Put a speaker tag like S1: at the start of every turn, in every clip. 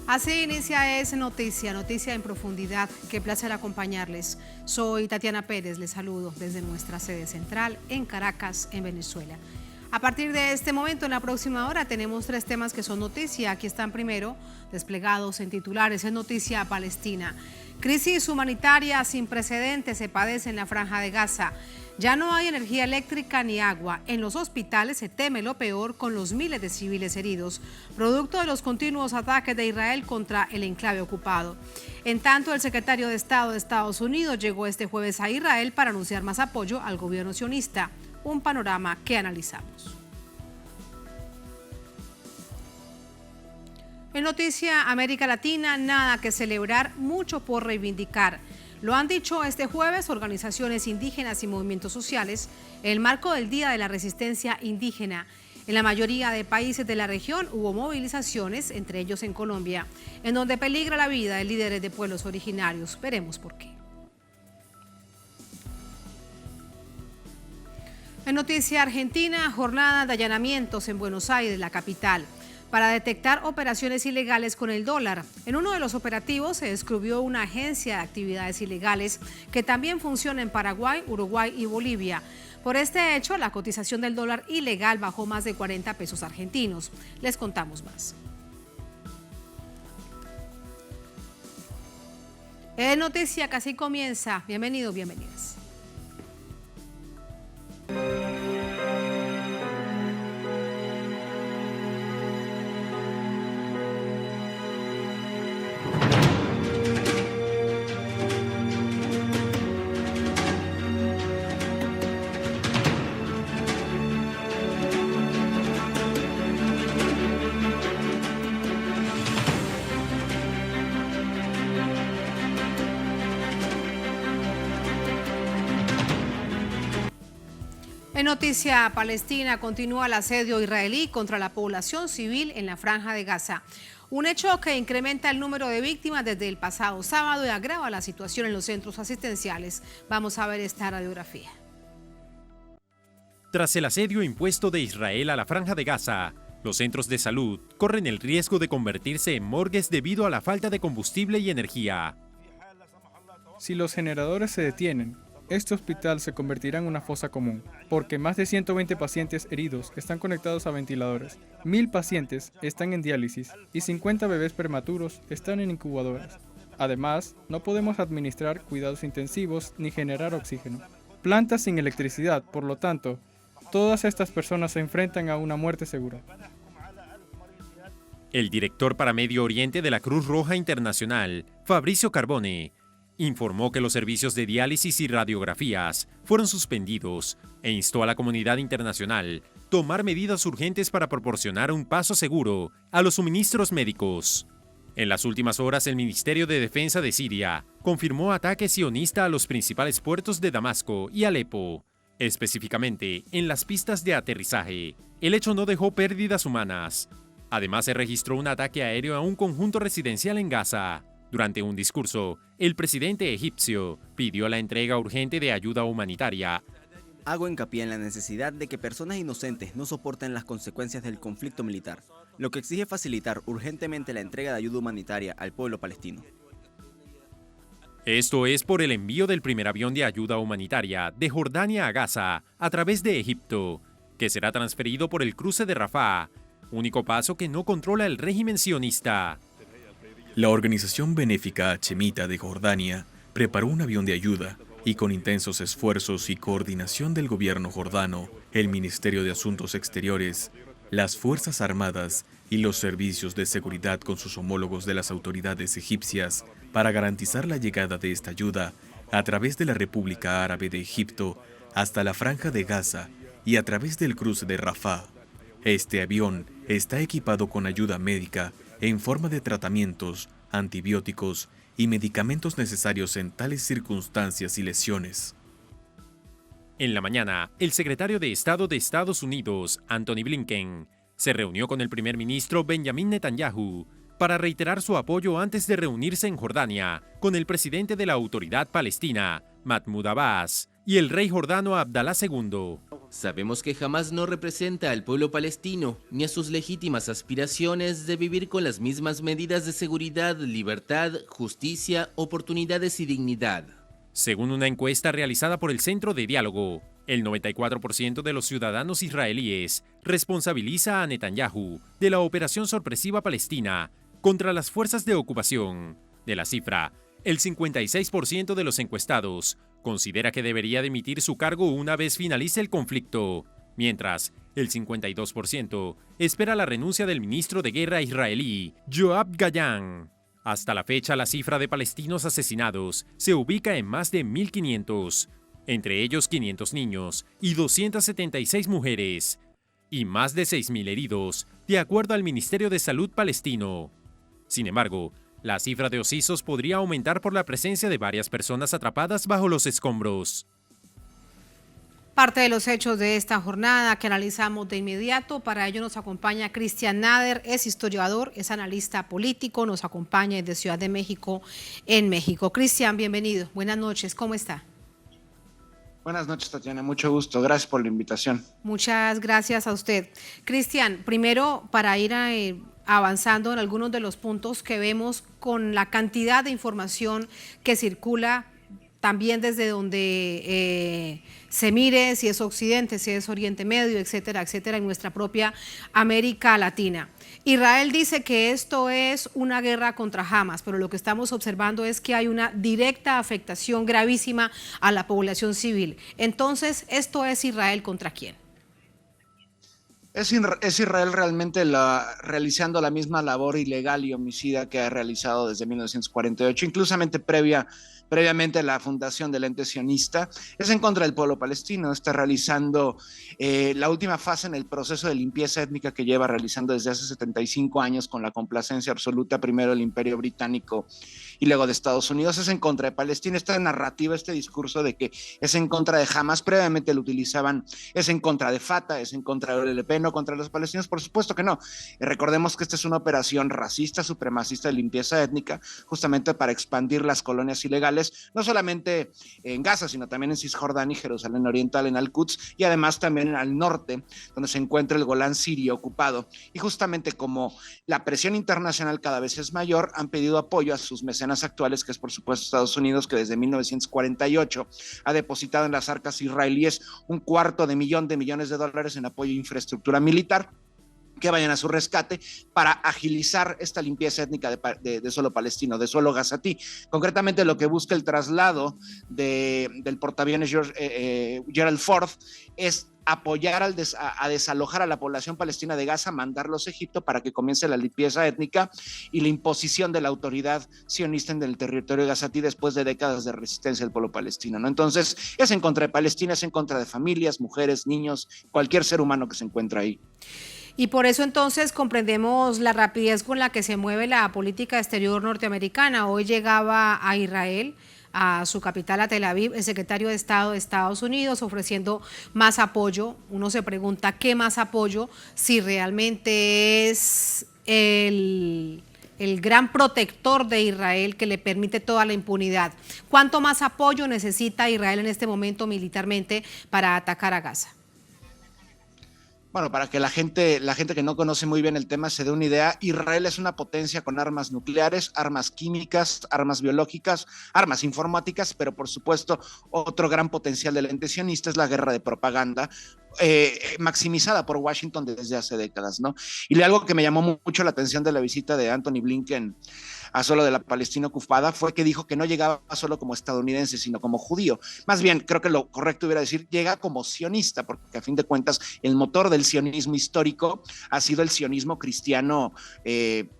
S1: Así inicia Es Noticia, noticia en profundidad. Qué placer acompañarles. Soy Tatiana Pérez, les saludo desde nuestra sede central en Caracas, en Venezuela. A partir de este momento, en la próxima hora, tenemos 3 temas que son noticia. Aquí están primero, desplegados en titulares, es noticia Palestina. Crisis humanitaria sin precedentes se padece en la Franja de Gaza. Ya no hay energía eléctrica ni agua. En los hospitales se teme lo peor con los miles de civiles heridos, producto de los continuos ataques de Israel contra el enclave ocupado. En tanto, el secretario de Estado de Estados Unidos llegó este jueves a Israel para anunciar más apoyo al gobierno sionista. Un panorama que analizamos. En Noticia América Latina, nada que celebrar, mucho por reivindicar. Lo han dicho este jueves organizaciones indígenas y movimientos sociales en el marco del Día de la Resistencia Indígena. En la mayoría de países de la región hubo movilizaciones, entre ellos en Colombia, en donde peligra la vida de líderes de pueblos originarios. Veremos por qué. En Noticia Argentina, jornada de allanamientos en Buenos Aires, la capital, para detectar operaciones ilegales con el dólar. En uno de los operativos se descubrió una agencia de actividades ilegales que también funciona en Paraguay, Uruguay y Bolivia. Por este hecho, la cotización del dólar ilegal bajó más de 40 pesos argentinos. Les contamos más. En Noticia, que así comienza. Bienvenidos, bienvenidas. En Noticia Palestina, continúa el asedio israelí contra la población civil en la Franja de Gaza. Un hecho que incrementa el número de víctimas desde el pasado sábado y agrava la situación en los centros asistenciales. Vamos a ver esta radiografía.
S2: Tras el asedio impuesto de Israel a la Franja de Gaza, los centros de salud corren el riesgo de convertirse en morgues debido a la falta de combustible y energía.
S3: Si los generadores se detienen, este hospital se convertirá en una fosa común, porque más de 120 pacientes heridos están conectados a ventiladores, 1000 pacientes están en diálisis y 50 bebés prematuros están en incubadoras. Además, no podemos administrar cuidados intensivos ni generar oxígeno. Plantas sin electricidad, por lo tanto, todas estas personas se enfrentan a una muerte segura.
S2: El director para Medio Oriente de la Cruz Roja Internacional, Fabrizio Carbone, informó que los servicios de diálisis y radiografías fueron suspendidos e instó a la comunidad internacional a tomar medidas urgentes para proporcionar un paso seguro a los suministros médicos. En las últimas horas, el Ministerio de Defensa de Siria confirmó ataque sionista a los principales puertos de Damasco y Alepo, específicamente en las pistas de aterrizaje. El hecho no dejó pérdidas humanas. Además, se registró un ataque aéreo a un conjunto residencial en Gaza. Durante un discurso, el presidente egipcio pidió la entrega urgente de ayuda humanitaria.
S4: Hago hincapié en la necesidad de que personas inocentes no soporten las consecuencias del conflicto militar, lo que exige facilitar urgentemente la entrega de ayuda humanitaria al pueblo palestino.
S2: Esto es por el envío del primer avión de ayuda humanitaria de Jordania a Gaza a través de Egipto, que será transferido por el cruce de Rafah, único paso que no controla el régimen sionista.
S5: La organización benéfica Hachemita de Jordania preparó un avión de ayuda y con intensos esfuerzos y coordinación del gobierno jordano, el Ministerio de Asuntos Exteriores, las Fuerzas Armadas y los servicios de seguridad con sus homólogos de las autoridades egipcias para garantizar la llegada de esta ayuda a través de la República Árabe de Egipto hasta la Franja de Gaza y a través del cruce de Rafah. Este avión está equipado con ayuda médica en forma de tratamientos, antibióticos y medicamentos necesarios en tales circunstancias y lesiones.
S2: En la mañana, el secretario de Estado de Estados Unidos, Antony Blinken, se reunió con el primer ministro Benjamin Netanyahu para reiterar su apoyo antes de reunirse en Jordania con el presidente de la Autoridad Palestina, Mahmoud Abbas, y el rey jordano Abdalá II.
S6: Sabemos que jamás no representa al pueblo palestino ni a sus legítimas aspiraciones de vivir con las mismas medidas de seguridad, libertad, justicia, oportunidades y dignidad.
S2: Según una encuesta realizada por el Centro de Diálogo, el 94% de los ciudadanos israelíes responsabiliza a Netanyahu de la operación sorpresiva palestina contra las fuerzas de ocupación. De la cifra, el 56% de los encuestados considera que debería dimitir su cargo una vez finalice el conflicto, mientras el 52% espera la renuncia del ministro de Guerra israelí, Yoav Gallant. Hasta la fecha, la cifra de palestinos asesinados se ubica en más de 1.500, entre ellos 500 niños y 276 mujeres, y más de 6.000 heridos, de acuerdo al Ministerio de Salud palestino. Sin embargo, la cifra de occisos podría aumentar por la presencia de varias personas atrapadas bajo los escombros.
S1: Parte de los hechos de esta jornada que analizamos de inmediato. Para ello nos acompaña Cristian Nader, es historiador, es analista político, nos acompaña desde Ciudad de México, en México. Cristian, bienvenido. Buenas noches, ¿cómo está?
S7: Buenas noches, Tatiana, mucho gusto. Gracias por la invitación.
S1: Muchas gracias a usted. Cristian, primero para ir avanzando en algunos de los puntos que vemos con la cantidad de información que circula también desde donde se mire, si es Occidente, si es Oriente Medio, etcétera, etcétera, en nuestra propia América Latina. Israel dice que esto es una guerra contra Hamas, pero lo que estamos observando es que hay una directa afectación gravísima a la población civil. Entonces, ¿esto es Israel contra quién?
S7: Es Israel realmente realizando la misma labor ilegal y homicida que ha realizado desde 1948, inclusivamente previamente a la fundación del ente sionista. Es en contra del pueblo palestino, está realizando la última fase en el proceso de limpieza étnica que lleva realizando desde hace 75 años con la complacencia absoluta, primero del Imperio Británico y luego de Estados Unidos. Es en contra de Palestina. Esta narrativa, este discurso de que es en contra de Hamas, previamente lo utilizaban, es en contra de Fatah, es en contra de OLP, no contra los palestinos, por supuesto que no. Recordemos que esta es una operación racista, supremacista de limpieza étnica, justamente para expandir las colonias ilegales, no solamente en Gaza, sino también en Cisjordania y Jerusalén Oriental, en Al-Quds, y además también al norte, donde se encuentra el Golán sirio ocupado. Y justamente como la presión internacional cada vez es mayor, han pedido apoyo a sus mecenas actuales, que es por supuesto Estados Unidos, que desde 1948 ha depositado en las arcas israelíes $250 millones en apoyo a infraestructura militar, que vayan a su rescate para agilizar esta limpieza étnica de suelo palestino, de suelo gazatí. Concretamente lo que busca el traslado del portaaviones Gerald Ford es apoyar a desalojar a la población palestina de Gaza, mandarlos a Egipto para que comience la limpieza étnica y la imposición de la autoridad sionista en el territorio gazatí después de décadas de resistencia del pueblo palestino, ¿no? Entonces, es en contra de Palestina, es en contra de familias, mujeres, niños, cualquier ser humano que se encuentra ahí.
S1: Y por eso entonces comprendemos la rapidez con la que se mueve la política exterior norteamericana. Hoy llegaba a Israel, a su capital, a Tel Aviv, el secretario de Estado de Estados Unidos ofreciendo más apoyo. Uno se pregunta qué más apoyo, si realmente es el gran protector de Israel que le permite toda la impunidad. ¿Cuánto más apoyo necesita Israel en este momento militarmente para atacar a Gaza?
S7: Bueno, para que la gente que no conoce muy bien el tema se dé una idea, Israel es una potencia con armas nucleares, armas químicas, armas biológicas, armas informáticas, pero por supuesto otro gran potencial del ente sionista es la guerra de propaganda, maximizada por Washington desde hace décadas, ¿no? Y algo que me llamó mucho la atención de la visita de Anthony Blinken a suelo de la Palestina ocupada fue que dijo que no llegaba solo como estadounidense, sino como judío. Más bien, creo que lo correcto hubiera decir, llega como sionista, porque a fin de cuentas el motor del sionismo histórico ha sido el sionismo cristiano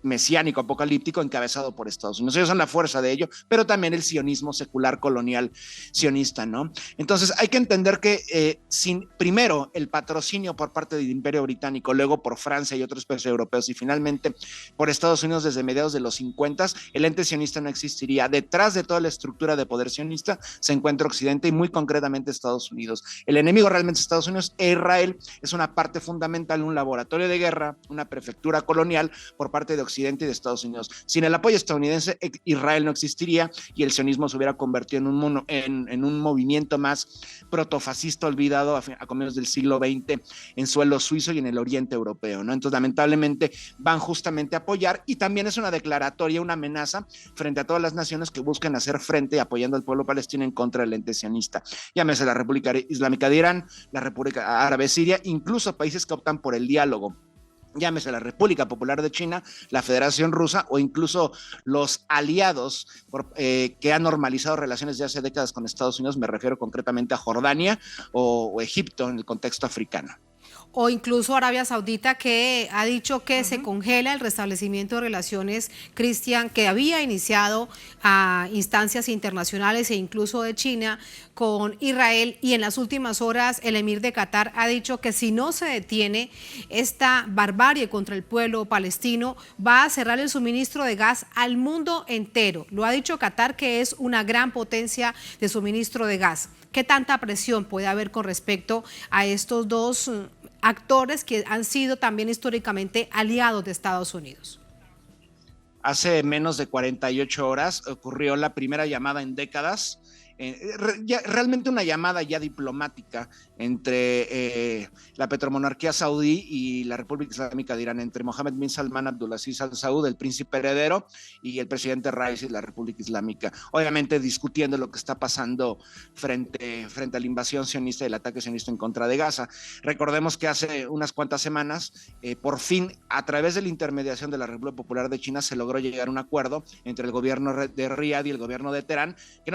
S7: mesiánico, apocalíptico, encabezado por Estados Unidos. Ellos son la fuerza de ello, pero también el sionismo secular colonial sionista, ¿no? Entonces hay que entender que sin primero el patrocinio por parte del Imperio Británico, luego por Francia y otros países europeos y finalmente por Estados Unidos desde mediados de los 50, legítimas, el ente sionista no existiría. Detrás de toda la estructura de poder sionista se encuentra Occidente y muy concretamente Estados Unidos. El enemigo realmente es Estados Unidos e Israel es una parte fundamental, un laboratorio de guerra, una prefectura colonial por parte de Occidente y de Estados Unidos. Sin el apoyo estadounidense, Israel no existiría y el sionismo se hubiera convertido en un movimiento más protofascista olvidado a comienzos del siglo XX en suelo suizo y en el oriente europeo, ¿no? Entonces, lamentablemente, van justamente a apoyar y también es una declaratoria, una amenaza frente a todas las naciones que buscan hacer frente apoyando al pueblo palestino en contra del ente sionista. Llámese la República Islámica de Irán, la República Árabe Siria, incluso países que optan por el diálogo. Llámese la República Popular de China, la Federación Rusa o incluso los aliados que han normalizado relaciones de hace décadas con Estados Unidos, me refiero concretamente a Jordania o Egipto en el contexto africano.
S1: O incluso Arabia Saudita, que ha dicho que se congela el restablecimiento de relaciones, Cristian, que había iniciado a instancias internacionales e incluso de China con Israel, y en las últimas horas el emir de Qatar ha dicho que si no se detiene esta barbarie contra el pueblo palestino, va a cerrar el suministro de gas al mundo entero. Lo ha dicho Qatar, que es una gran potencia de suministro de gas. ¿Qué tanta presión puede haber con respecto a estos dos actores que han sido también históricamente aliados de Estados Unidos?
S7: Hace menos de 48 horas ocurrió la primera llamada en décadas, realmente una llamada ya diplomática entre la petromonarquía saudí y la República Islámica de Irán, entre Mohammed bin Salman Abdulaziz Al Saud, el príncipe heredero, y el presidente Raisi de la República Islámica, obviamente discutiendo lo que está pasando frente a la invasión sionista y el ataque sionista en contra de Gaza. Recordemos que hace unas cuantas semanas, por fin, a través de la intermediación de la República Popular de China, se logró llegar a un acuerdo entre el gobierno de Riad y el gobierno de Teherán, que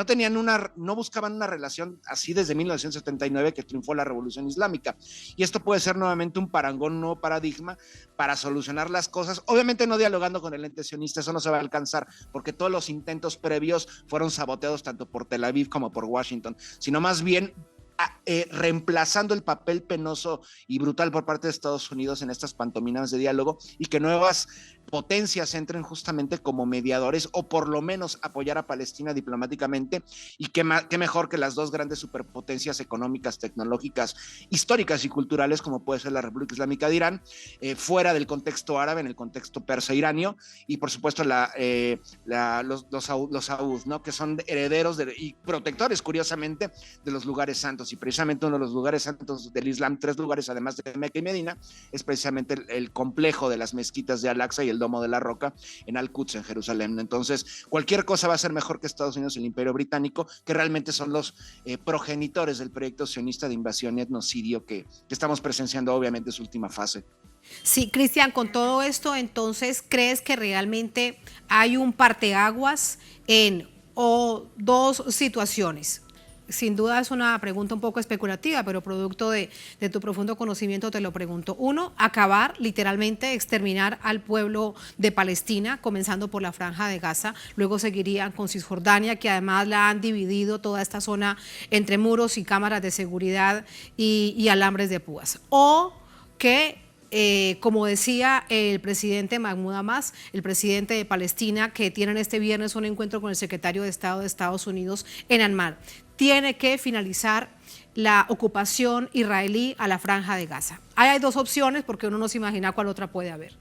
S7: no buscaban una relación así desde 1979, que triunfó la Revolución Islámica. Y esto puede ser nuevamente un parangón, un nuevo paradigma para solucionar las cosas, obviamente no dialogando con el ente sionista, eso no se va a alcanzar, porque todos los intentos previos fueron saboteados tanto por Tel Aviv como por Washington, sino más bien reemplazando el papel penoso y brutal por parte de Estados Unidos en estas pantomimas de diálogo, y que nuevas potencias entren justamente como mediadores, o por lo menos apoyar a Palestina diplomáticamente, y qué mejor que las dos grandes superpotencias económicas, tecnológicas, históricas y culturales, como puede ser la República Islámica de Irán, fuera del contexto árabe, en el contexto persa-iranio, y por supuesto los saúd, ¿no? Que son herederos y protectores, curiosamente, de los lugares santos, y precisamente uno de los lugares santos del Islam, 3 lugares además de Meca y Medina, es precisamente el complejo de las mezquitas de Al-Aqsa y el Domo de la Roca en Al-Quds, en Jerusalén. Entonces, cualquier cosa va a ser mejor que Estados Unidos y el Imperio Británico, que realmente son los progenitores del proyecto sionista de invasión y etnocidio que estamos presenciando, obviamente, su última fase.
S1: Sí, Cristian, con todo esto, entonces, ¿crees que realmente hay un parteaguas o dos situaciones? Sin duda es una pregunta un poco especulativa, pero producto de tu profundo conocimiento te lo pregunto. Uno, acabar, literalmente exterminar al pueblo de Palestina, comenzando por la Franja de Gaza, luego seguirían con Cisjordania, que además la han dividido toda esta zona entre muros y cámaras de seguridad y alambres de púas. O que como decía el presidente Mahmoud Abbas, el presidente de Palestina, que tienen este viernes un encuentro con el secretario de Estado de Estados Unidos en Amman, tiene que finalizar la ocupación israelí a la Franja de Gaza. Ahí hay dos opciones, porque uno no se imagina cuál otra puede haber.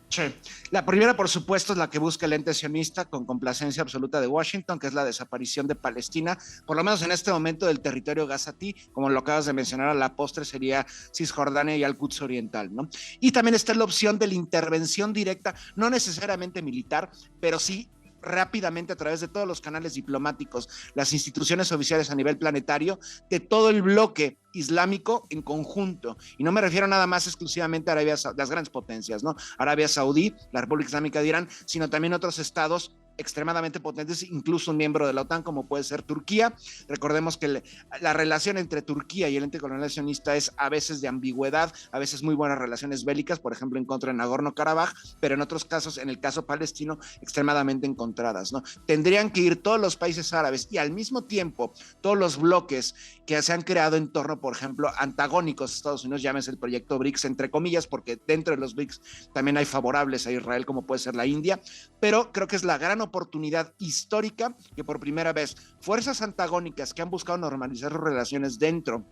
S7: Sí. La primera, por supuesto, es la que busca el ente sionista con complacencia absoluta de Washington, que es la desaparición de Palestina, por lo menos en este momento, del territorio gazatí, como lo acabas de mencionar, a la postre sería Cisjordania y Al-Quds Oriental, ¿no? Y también está la opción de la intervención directa, no necesariamente militar, pero sí rápidamente a través de todos los canales diplomáticos, las instituciones oficiales a nivel planetario, de todo el bloque islámico en conjunto, y no me refiero nada más exclusivamente a las grandes potencias, ¿no? Arabia Saudí, la República Islámica de Irán, sino también otros estados extremadamente potentes, incluso un miembro de la OTAN como puede ser Turquía. Recordemos que la relación entre Turquía y el ente colonial sionista es a veces de ambigüedad, a veces muy buenas relaciones bélicas, por ejemplo en contra de Nagorno-Karabaj, pero en otros casos, en el caso palestino, extremadamente encontradas, ¿no? Tendrían que ir todos los países árabes y al mismo tiempo todos los bloques que se han creado en torno, por ejemplo, antagónicos a Estados Unidos, llámese el proyecto BRICS, entre comillas, porque dentro de los BRICS también hay favorables a Israel, como puede ser la India, pero creo que es la gran oportunidad histórica que por primera vez fuerzas antagónicas que han buscado normalizar sus relaciones dentro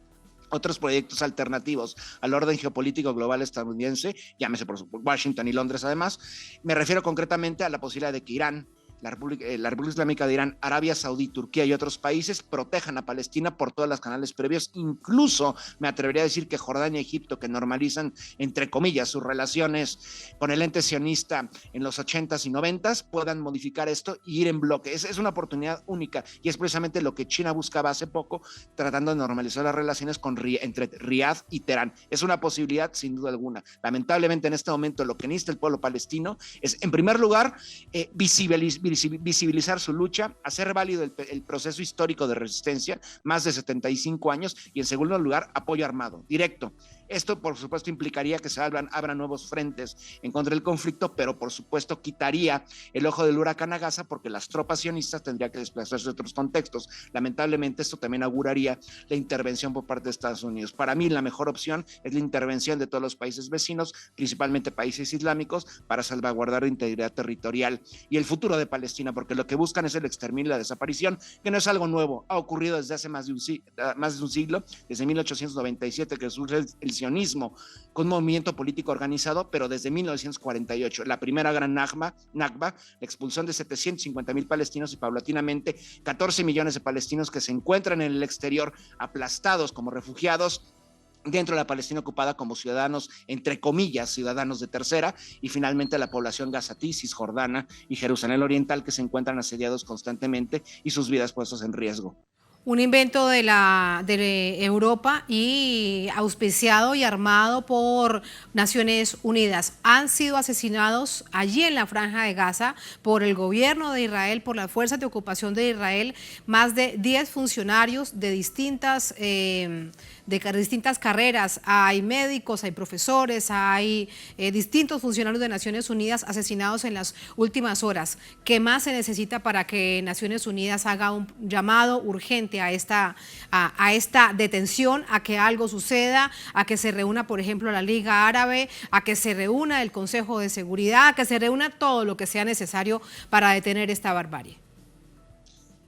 S7: otros proyectos alternativos al orden geopolítico global estadounidense, llámese por Washington y Londres además, me refiero concretamente a la posibilidad de que Irán, la República Islámica de Irán, Arabia Saudí, Turquía y otros países protejan a Palestina por todos los canales previos. Incluso me atrevería a decir que Jordania y Egipto, que normalizan, entre comillas, sus relaciones con el ente sionista en los 80s y 90s, puedan modificar esto y ir en bloque. Es una oportunidad única y es precisamente lo que China buscaba hace poco, tratando de normalizar las relaciones entre Riad y Teherán. Es una posibilidad sin duda alguna. Lamentablemente en este momento lo que necesita el pueblo palestino es, en primer lugar, visibilizar su lucha, hacer válido el proceso histórico de resistencia, más de 75 años, y en segundo lugar, apoyo armado, directo. Esto, por supuesto, implicaría que se abran nuevos frentes en contra del conflicto, pero, por supuesto, quitaría el ojo del huracán a Gaza porque las tropas sionistas tendrían que desplazarse a otros contextos. Lamentablemente, esto también auguraría la intervención por parte de Estados Unidos. Para mí, la mejor opción es la intervención de todos los países vecinos, principalmente países islámicos, para salvaguardar la integridad territorial y el futuro de Palestina, porque lo que buscan es el exterminio y la desaparición, que no es algo nuevo, ha ocurrido desde hace más de un siglo, desde 1897 que surge el sionismo con un movimiento político organizado, pero desde 1948, la primera gran Nakba, la expulsión de 750,000 palestinos y paulatinamente 14 millones de palestinos que se encuentran en el exterior aplastados como refugiados dentro de la Palestina ocupada como ciudadanos, entre comillas, ciudadanos de tercera, y finalmente la población gazatí, cisjordana y Jerusalén Oriental, que se encuentran asediados constantemente y sus vidas puestas en riesgo.
S1: Un invento de Europa y auspiciado y armado por Naciones Unidas. Han sido asesinados allí en la Franja de Gaza por el gobierno de Israel, por las fuerzas de ocupación de Israel, más de 10 funcionarios de distintas carreras. Hay médicos, hay profesores, hay distintos funcionarios de Naciones Unidas asesinados en las últimas horas. ¿Qué más se necesita para que Naciones Unidas haga un llamado urgente a esta detención, a que algo suceda, a que se reúna, por ejemplo, la Liga Árabe, a que se reúna el Consejo de Seguridad, a que se reúna todo lo que sea necesario para detener esta barbarie?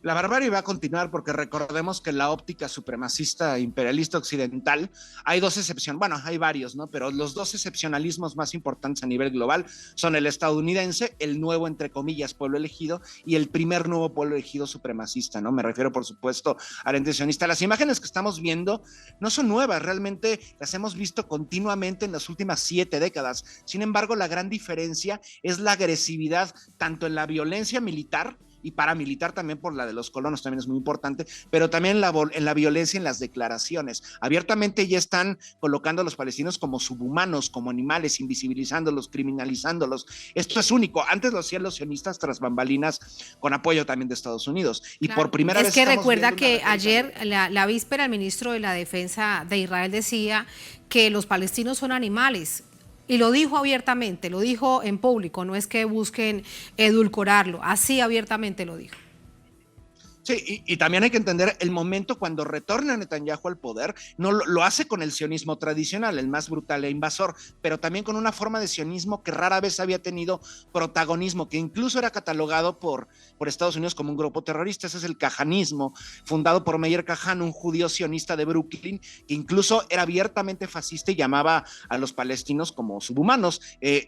S7: La barbarie va a continuar porque recordemos que la óptica supremacista imperialista occidental, hay dos excepciones, bueno, hay varios, ¿no? Pero los dos excepcionalismos más importantes a nivel global son el estadounidense, el nuevo, entre comillas, pueblo elegido, y el primer nuevo pueblo elegido supremacista, ¿no? Me refiero, por supuesto, al ente sionista. Las imágenes que estamos viendo no son nuevas, realmente las hemos visto continuamente en las últimas 7 décadas. Sin embargo, la gran diferencia es la agresividad, tanto en la violencia militar y paramilitar también, por la de los colonos también es muy importante, pero también en la violencia en las declaraciones. Abiertamente ya están colocando a los palestinos como subhumanos, como animales, invisibilizándolos, criminalizándolos. Esto es único. Antes lo hacían los sionistas tras bambalinas con apoyo también de Estados Unidos. Y claro, por primera vez...
S1: Es que recuerda que ayer, la víspera, el ministro de la Defensa de Israel decía que los palestinos son animales. Y lo dijo abiertamente, lo dijo en público, no es que busquen edulcorarlo, así abiertamente lo dijo.
S7: Sí, y también hay que entender el momento cuando retorna Netanyahu al poder, no lo hace con el sionismo tradicional, el más brutal e invasor, pero también con una forma de sionismo que rara vez había tenido protagonismo, que incluso era catalogado por Estados Unidos como un grupo terrorista. Ese es el kahanismo, fundado por Meir Kahan, un judío sionista de Brooklyn, que incluso era abiertamente fascista y llamaba a los palestinos como subhumanos.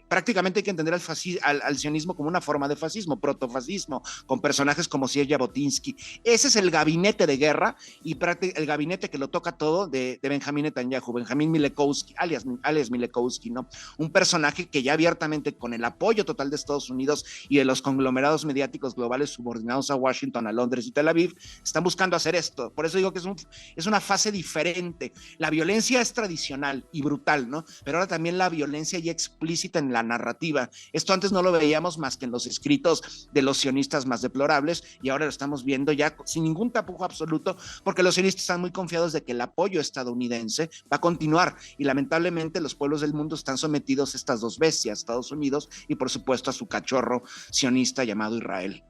S7: Prácticamente hay que entender al sionismo como una forma de fascismo, protofascismo, con personajes como Zier Jabotinsky. Ese es el gabinete de guerra y el gabinete que lo toca todo de Benjamín Netanyahu, Benjamín Milekowski, alias Milekowski, ¿no? Un personaje que ya abiertamente, con el apoyo total de Estados Unidos y de los conglomerados mediáticos globales subordinados a Washington, a Londres y Tel Aviv, están buscando hacer esto. Por eso digo que es una fase diferente. La violencia es tradicional y brutal, ¿no? Pero ahora también la violencia ya explícita en la narrativa. Esto antes no lo veíamos más que en los escritos de los sionistas más deplorables, y ahora lo estamos viendo ya sin ningún tapujo absoluto, porque los sionistas están muy confiados de que el apoyo estadounidense va a continuar, y lamentablemente los pueblos del mundo están sometidos a estas dos bestias, Estados Unidos y por supuesto a su cachorro sionista llamado Israel.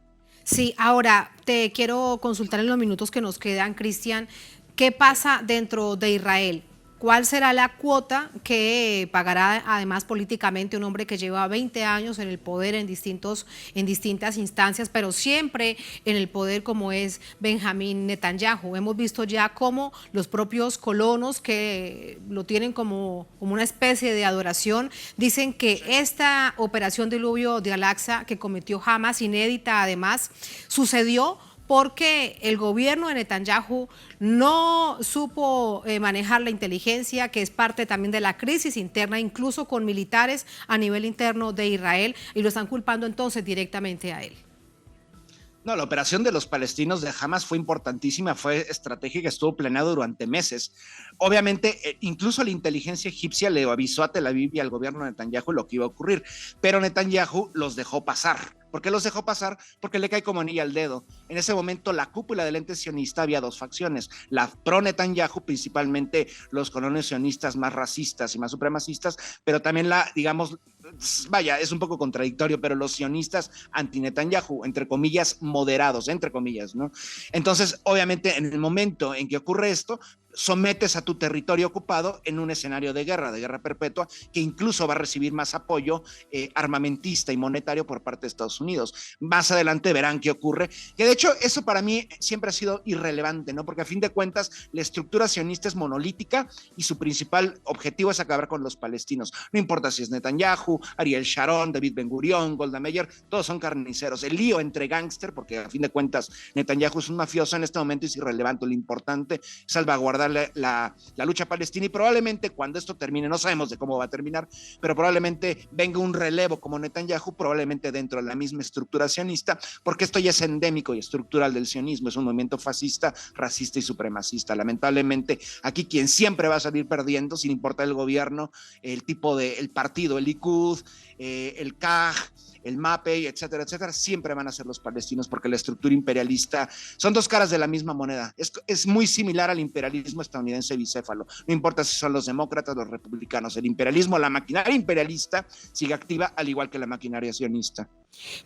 S1: Sí, ahora te quiero consultar en los minutos que nos quedan, Cristian, ¿qué pasa dentro de Israel? ¿Cuál será la cuota que pagará además políticamente un hombre que lleva 20 años en el poder en distintas instancias, pero siempre en el poder, como es Benjamín Netanyahu? Hemos visto ya cómo los propios colonos, que lo tienen como una especie de adoración, dicen que esta operación diluvio de Al-Aqsa que cometió Hamas, inédita además, sucedió porque el gobierno de Netanyahu no supo manejar la inteligencia, que es parte también de la crisis interna, incluso con militares a nivel interno de Israel, y lo están culpando entonces directamente a él.
S7: No, la operación de los palestinos de Hamas fue importantísima, fue estratégica, estuvo planeado durante meses. Obviamente, incluso la inteligencia egipcia le avisó a Tel Aviv y al gobierno de Netanyahu lo que iba a ocurrir, pero Netanyahu los dejó pasar. ¿Por qué los dejó pasar? Porque le cae como anillo al dedo. En ese momento, la cúpula del ente sionista había dos facciones: la pro-Netanyahu, principalmente los colonos sionistas más racistas y más supremacistas, pero también es un poco contradictorio, pero los sionistas anti-Netanyahu, entre comillas, moderados, entre comillas, ¿no? Entonces, obviamente, en el momento en que ocurre esto, sometes a tu territorio ocupado en un escenario de guerra perpetua, que incluso va a recibir más apoyo armamentista y monetario por parte de Estados Unidos. Más adelante verán qué ocurre, que de hecho eso para mí siempre ha sido irrelevante, ¿no? Porque a fin de cuentas la estructura sionista es monolítica y su principal objetivo es acabar con los palestinos. No importa si es Netanyahu, Ariel Sharon, David Ben Gurión, Golda Meir, todos son carniceros. El lío entre gángster, porque a fin de cuentas Netanyahu es un mafioso, en este momento es irrelevante. Lo importante es salvaguardar la lucha palestina, y probablemente cuando esto termine, no sabemos de cómo va a terminar, pero probablemente venga un relevo como Netanyahu, probablemente dentro de la misma estructura sionista, porque esto ya es endémico y estructural del sionismo, es un movimiento fascista, racista y supremacista. Lamentablemente aquí quien siempre va a salir perdiendo, sin importar el gobierno, el partido, el Likud, el KAJ, el MAPE, etcétera, etcétera, siempre van a ser los palestinos, porque la estructura imperialista son dos caras de la misma moneda. Es muy similar al imperialismo estadounidense bicéfalo. No importa si son los demócratas o los republicanos. El imperialismo, la maquinaria imperialista sigue activa, al igual que la maquinaria sionista.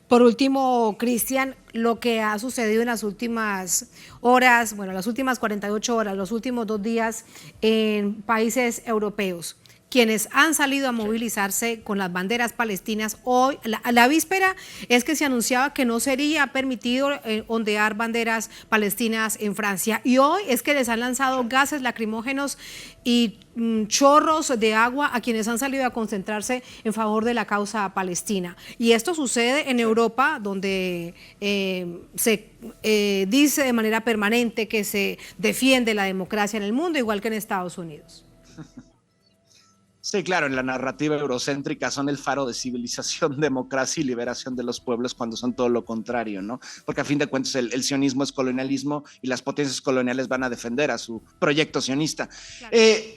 S1: Por último, Cristian, lo que ha sucedido en las últimas horas, las últimas 48 horas, los últimos 2 días en países europeos, quienes han salido a movilizarse con las banderas palestinas. Hoy, la víspera es que se anunciaba que no sería permitido ondear banderas palestinas en Francia, y hoy es que les han lanzado gases lacrimógenos y chorros de agua a quienes han salido a concentrarse en favor de la causa palestina. Y esto sucede en Europa, donde se dice de manera permanente que se defiende la democracia en el mundo, igual que en Estados Unidos.
S7: Sí, claro, en la narrativa eurocéntrica son el faro de civilización, democracia y liberación de los pueblos, cuando son todo lo contrario, ¿no? Porque a fin de cuentas el sionismo es colonialismo y las potencias coloniales van a defender a su proyecto sionista. Claro.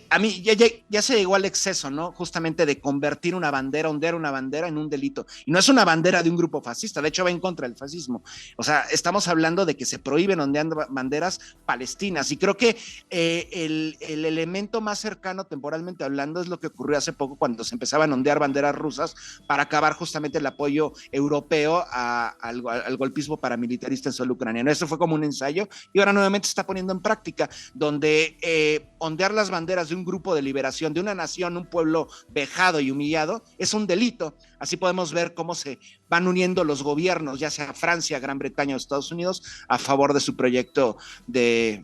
S7: A mí ya se llegó al exceso, ¿no? Justamente de convertir una bandera, ondear una bandera en un delito. Y no es una bandera de un grupo fascista, de hecho va en contra del fascismo. O sea, estamos hablando de que se prohíben ondeando banderas palestinas, y creo que el elemento más cercano temporalmente hablando es lo que ocurrió hace poco, cuando se empezaban a ondear banderas rusas para acabar justamente el apoyo europeo al golpismo paramilitarista en suelo ucraniano. Eso fue como un ensayo, y ahora nuevamente se está poniendo en práctica, donde ondear las banderas de un grupo de liberación, de una nación, un pueblo vejado y humillado, es un delito. Así podemos ver cómo se van uniendo los gobiernos, ya sea Francia, Gran Bretaña o Estados Unidos, a favor de su proyecto de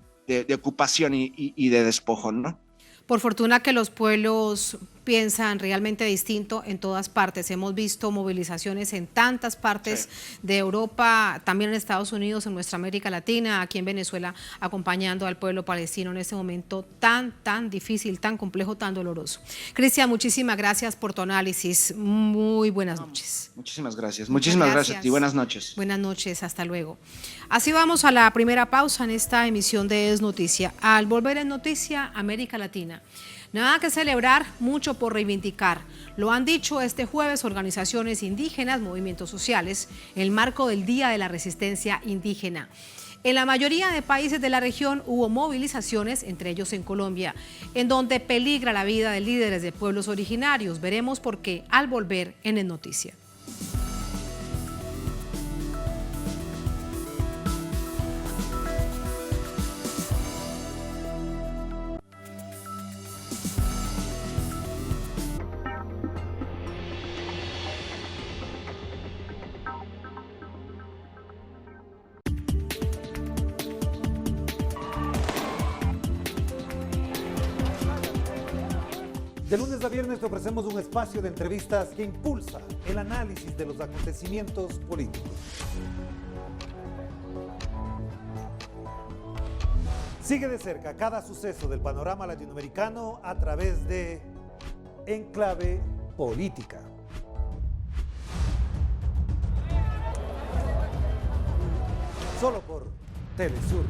S7: ocupación y de despojo, ¿no?
S1: Por fortuna que los pueblos piensan realmente distinto en todas partes. Hemos visto movilizaciones en tantas partes de Europa, también en Estados Unidos, en nuestra América Latina, aquí en Venezuela, acompañando al pueblo palestino en este momento tan difícil, tan complejo, tan doloroso. Cristian, muchísimas gracias por tu análisis. Muy buenas noches.
S7: Muchísimas gracias. Muchísimas gracias a ti. Buenas noches.
S1: Buenas noches, hasta luego. Así vamos a la primera pausa en esta emisión de Es Noticia. Al volver en Noticia, América Latina. Nada que celebrar, mucho por reivindicar. Lo han dicho este jueves organizaciones indígenas, movimientos sociales, en el marco del Día de la Resistencia Indígena. En la mayoría de países de la región hubo movilizaciones, entre ellos en Colombia, en donde peligra la vida de líderes de pueblos originarios. Veremos por qué al volver en Es Noticia.
S8: De lunes a viernes te ofrecemos un espacio de entrevistas que impulsa el análisis de los acontecimientos políticos. Sigue de cerca cada suceso del panorama latinoamericano a través de Enclave Política. Solo por Telesur.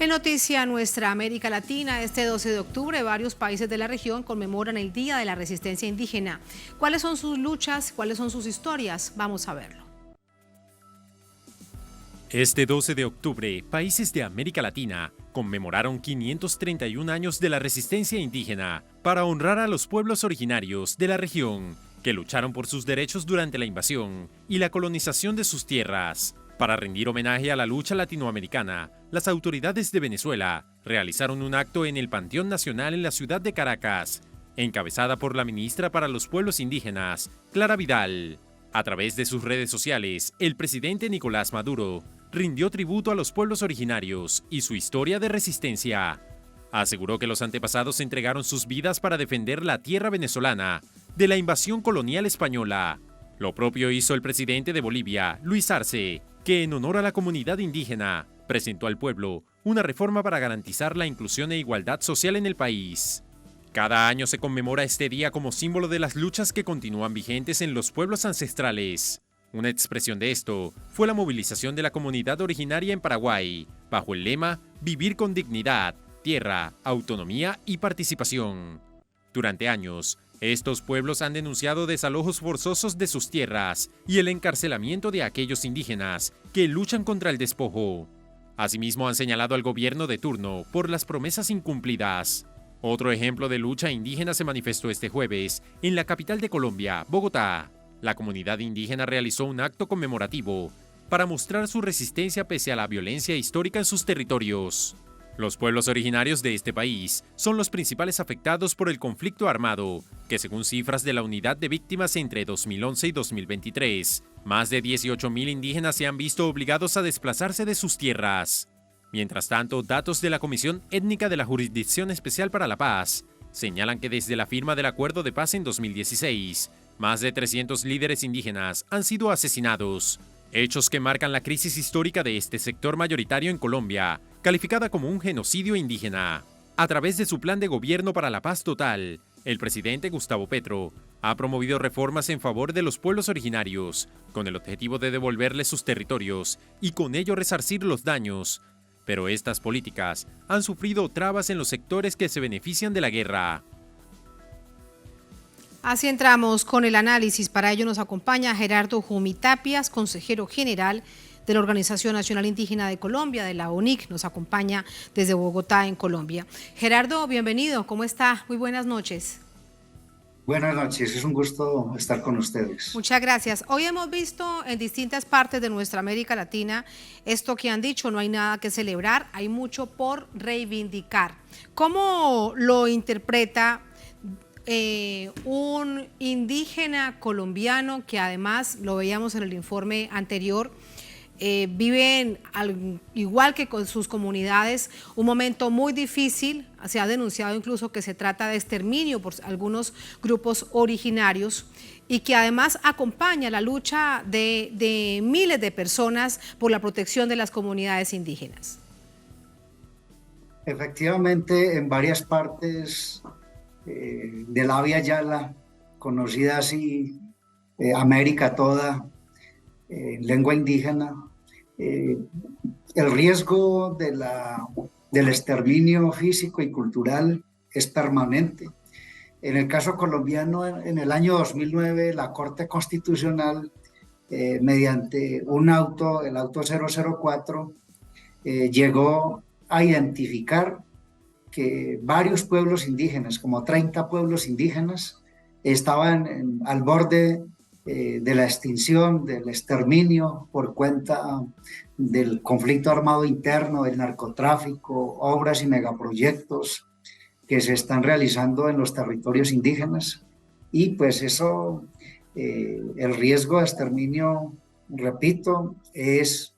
S1: En noticia nuestra América Latina, este 12 de octubre varios países de la región conmemoran el Día de la Resistencia Indígena. ¿Cuáles son sus luchas? ¿Cuáles son sus historias? Vamos a verlo.
S2: Este 12 de octubre, países de América Latina conmemoraron 531 años de la resistencia indígena para honrar a los pueblos originarios de la región que lucharon por sus derechos durante la invasión y la colonización de sus tierras. Para rendir homenaje a la lucha latinoamericana, las autoridades de Venezuela realizaron un acto en el Panteón Nacional en la ciudad de Caracas, encabezada por la ministra para los Pueblos Indígenas, Clara Vidal. A través de sus redes sociales, el presidente Nicolás Maduro rindió tributo a los pueblos originarios y su historia de resistencia. Aseguró que los antepasados entregaron sus vidas para defender la tierra venezolana de la invasión colonial española. Lo propio hizo el presidente de Bolivia, Luis Arce, que en honor a la comunidad indígena presentó al pueblo una reforma para garantizar la inclusión e igualdad social en el país. Cada año se conmemora este día como símbolo de las luchas que continúan vigentes en los pueblos ancestrales. Una expresión de esto fue la movilización de la comunidad originaria en Paraguay, bajo el lema Vivir con dignidad, tierra, autonomía y participación. Durante años, estos pueblos han denunciado desalojos forzosos de sus tierras y el encarcelamiento de aquellos indígenas que luchan contra el despojo. Asimismo, han señalado al gobierno de turno por las promesas incumplidas. Otro ejemplo de lucha indígena se manifestó este jueves en la capital de Colombia, Bogotá. La comunidad indígena realizó un acto conmemorativo para mostrar su resistencia pese a la violencia histórica en sus territorios. Los pueblos originarios de este país son los principales afectados por el conflicto armado, que según cifras de la Unidad de Víctimas entre 2011 y 2023, más de 18.000 indígenas se han visto obligados a desplazarse de sus tierras. Mientras tanto, datos de la Comisión Étnica de la Jurisdicción Especial para la Paz señalan que desde la firma del Acuerdo de Paz en 2016, más de 300 líderes indígenas han sido asesinados, hechos que marcan la crisis histórica de este sector mayoritario en Colombia, calificada como un genocidio indígena. A través de su Plan de Gobierno para la Paz Total, el presidente Gustavo Petro ha promovido reformas en favor de los pueblos originarios, con el objetivo de devolverles sus territorios y con ello resarcir los daños. Pero estas políticas han sufrido trabas en los sectores que se benefician de la guerra.
S1: Así entramos con el análisis. Para ello nos acompaña Gerardo Jumitapias, consejero general de la Organización Nacional Indígena de Colombia, de la ONIC. Nos acompaña desde Bogotá, en Colombia. Gerardo, bienvenido. ¿Cómo está? Muy buenas noches.
S9: Buenas noches, es un gusto estar con ustedes.
S1: Muchas gracias. Hoy hemos visto en distintas partes de nuestra América Latina esto que han dicho: no hay nada que celebrar, hay mucho por reivindicar. ¿Cómo lo interpreta un indígena colombiano que, además, lo veíamos en el informe anterior, viven, igual que con sus comunidades, un momento muy difícil? Se ha denunciado incluso que se trata de exterminio por algunos grupos originarios, y que además acompaña la lucha de miles de personas por la protección de las comunidades indígenas.
S9: Efectivamente, en varias partes de la Via Yala, conocida así, América toda, lengua indígena, el riesgo del exterminio físico y cultural es permanente. En el caso colombiano, en el año 2009, la Corte Constitucional, mediante un auto, el auto 004, llegó a identificar que varios pueblos indígenas, como 30 pueblos indígenas, estaban al borde de la extinción, del exterminio por cuenta del conflicto armado interno, del narcotráfico, obras y megaproyectos que se están realizando en los territorios indígenas. Y pues eso, el riesgo de exterminio, repito, es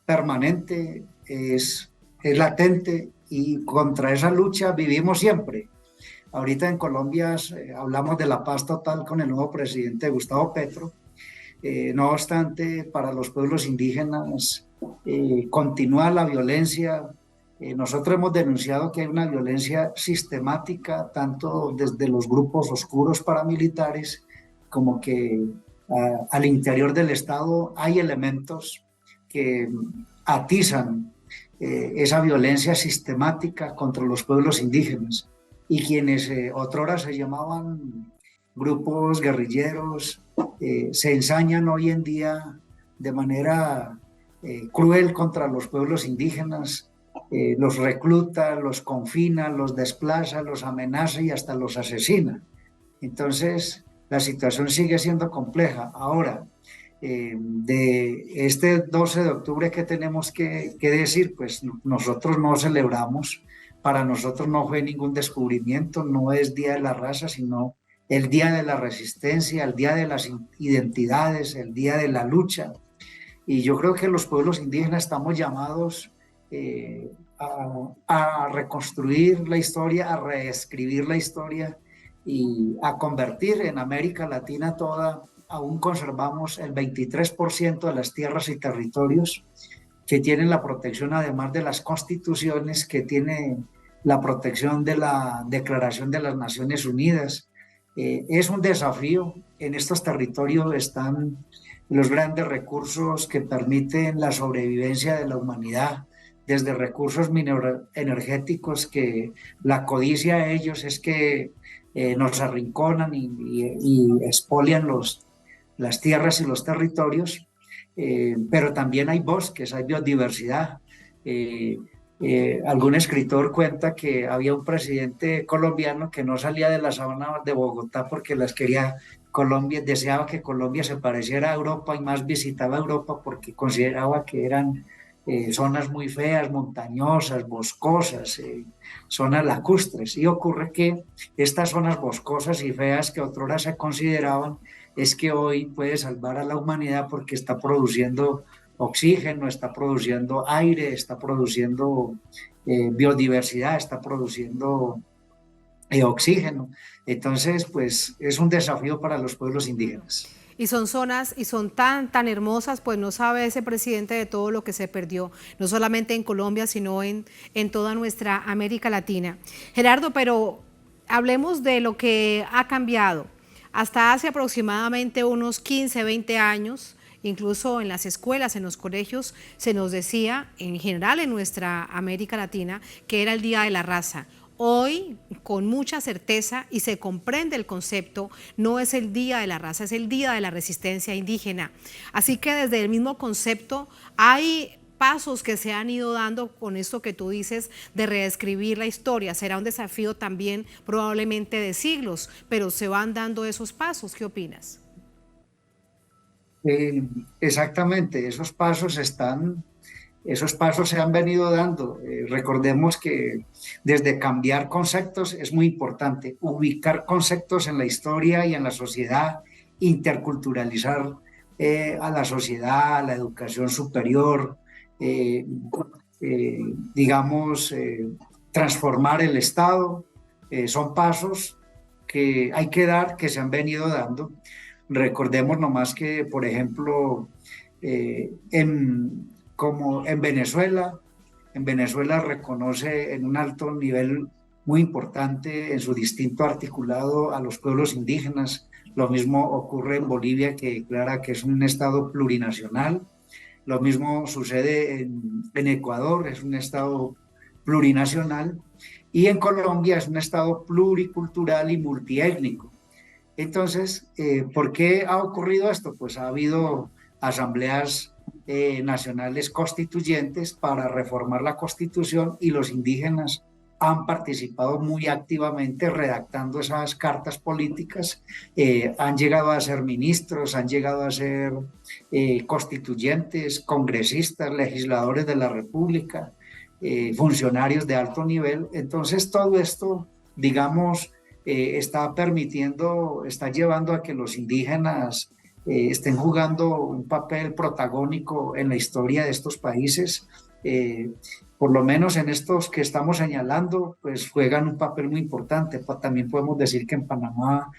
S9: permanente, es latente, y contra esa lucha vivimos siempre. Ahorita en Colombia hablamos de la paz total con el nuevo presidente Gustavo Petro. No obstante, para los pueblos indígenas continúa la violencia. Nosotros hemos denunciado que hay una violencia sistemática, tanto desde los grupos oscuros paramilitares como que al interior del Estado hay elementos que atizan esa violencia sistemática contra los pueblos indígenas, y quienes otrora se llamaban grupos guerrilleros se ensañan hoy en día de manera cruel contra los pueblos indígenas, los recluta, los confina, los desplaza, los amenaza y hasta los asesina. Entonces la situación sigue siendo compleja. Ahora, de este 12 de octubre, ¿qué tenemos que decir? Pues nosotros no celebramos, para nosotros no fue ningún descubrimiento, no es Día de la Raza, sino el Día de la Resistencia, el Día de las Identidades, el Día de la Lucha. Y yo creo que los pueblos indígenas estamos llamados a reconstruir la historia, a reescribir la historia y a convertir en América Latina toda. Aún conservamos el 23% de las tierras y territorios que tienen la protección, además de las constituciones, que tiene la protección de la Declaración de las Naciones Unidas. Es un desafío. En estos territorios están los grandes recursos que permiten la sobrevivencia de la humanidad, desde recursos energéticos, que la codicia de ellos es que nos arrinconan y expolian las tierras y los territorios, pero también hay bosques, hay biodiversidad. Algún escritor cuenta que había un presidente colombiano que no salía de la sabana de Bogotá porque deseaba que Colombia se pareciera a Europa, y más visitaba Europa porque consideraba que eran zonas muy feas, montañosas, boscosas, zonas lacustres. Y ocurre que estas zonas boscosas y feas que otrora se consideraban, es que hoy puede salvar a la humanidad porque está produciendo oxígeno, está produciendo aire, está produciendo biodiversidad, está produciendo oxígeno. Entonces, pues es un desafío para los pueblos indígenas.
S1: Y son zonas y son tan hermosas, pues no sabe ese presidente de todo lo que se perdió, no solamente en Colombia, sino en toda nuestra América Latina. Gerardo, pero hablemos de lo que ha cambiado. Hasta hace aproximadamente unos 15, 20 años, incluso en las escuelas, en los colegios, se nos decía, en general en nuestra América Latina, que era el Día de la Raza. Hoy, con mucha certeza, y se comprende el concepto, no es el Día de la Raza, es el Día de la Resistencia Indígena. Así que desde el mismo concepto hay pasos que se han ido dando con esto que tú dices de reescribir la historia. Será un desafío también probablemente de siglos, pero se van dando esos pasos. ¿Qué opinas?
S9: Exactamente, esos pasos se han venido dando. Recordemos que desde cambiar conceptos es muy importante, ubicar conceptos en la historia y en la sociedad, interculturalizar a la sociedad, a la educación superior, transformar el Estado. Son pasos que hay que dar, que se han venido dando. Recordemos nomás que, por ejemplo, como en Venezuela reconoce en un alto nivel muy importante en su distinto articulado a los pueblos indígenas. Lo mismo ocurre en Bolivia, que declara que es un estado plurinacional. Lo mismo sucede en Ecuador, es un estado plurinacional. Y en Colombia es un estado pluricultural y multiétnico. Entonces, ¿por qué ha ocurrido esto? Pues ha habido asambleas nacionales constituyentes para reformar la Constitución y los indígenas han participado muy activamente redactando esas cartas políticas, han llegado a ser ministros, han llegado a ser constituyentes, congresistas, legisladores de la República, funcionarios de alto nivel. Entonces todo esto, digamos, está llevando a que los indígenas estén jugando un papel protagónico en la historia de estos países. Por lo menos en estos que estamos señalando, pues juegan un papel muy importante. También podemos decir que en Panamá,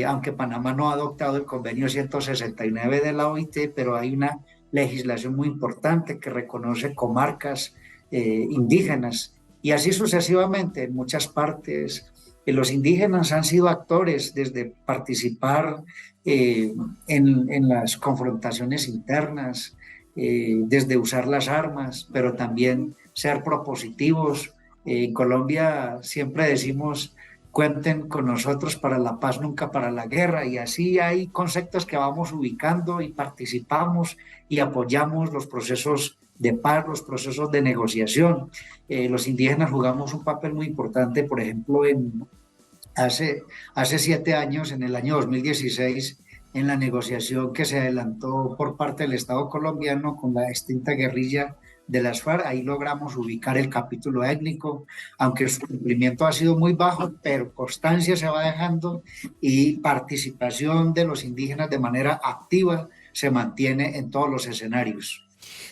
S9: aunque Panamá no ha adoptado el convenio 169 de la OIT, pero hay una legislación muy importante que reconoce comarcas indígenas, y así sucesivamente en muchas partes. Los indígenas han sido actores desde participar en las confrontaciones internas, desde usar las armas, pero también ser propositivos. En Colombia siempre decimos, cuenten con nosotros para la paz, nunca para la guerra, y así hay conceptos que vamos ubicando y participamos y apoyamos los procesos de paz, los procesos de negociación. Los indígenas jugamos un papel muy importante, por ejemplo, hace 7 años, en el año 2016, en la negociación que se adelantó por parte del Estado colombiano con la extinta guerrilla de las FARC. Ahí logramos ubicar el capítulo étnico, aunque su cumplimiento ha sido muy bajo, pero constancia se va dejando y participación de los indígenas de manera activa se mantiene en todos los escenarios.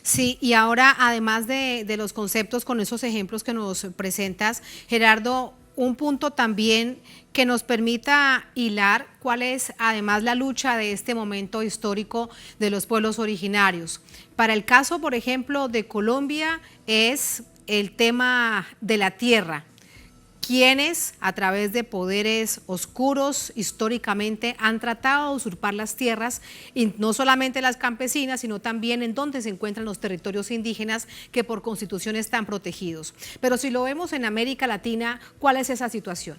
S1: Sí, y ahora, además de los conceptos con esos ejemplos que nos presentas, Gerardo, un punto también que nos permita hilar cuál es además la lucha de este momento histórico de los pueblos originarios. Para el caso, por ejemplo, de Colombia es el tema de la tierra. Quienes a través de poderes oscuros históricamente han tratado de usurpar las tierras, y no solamente las campesinas, sino también en donde se encuentran los territorios indígenas que por constitución están protegidos. Pero si lo vemos en América Latina, ¿cuál es esa situación?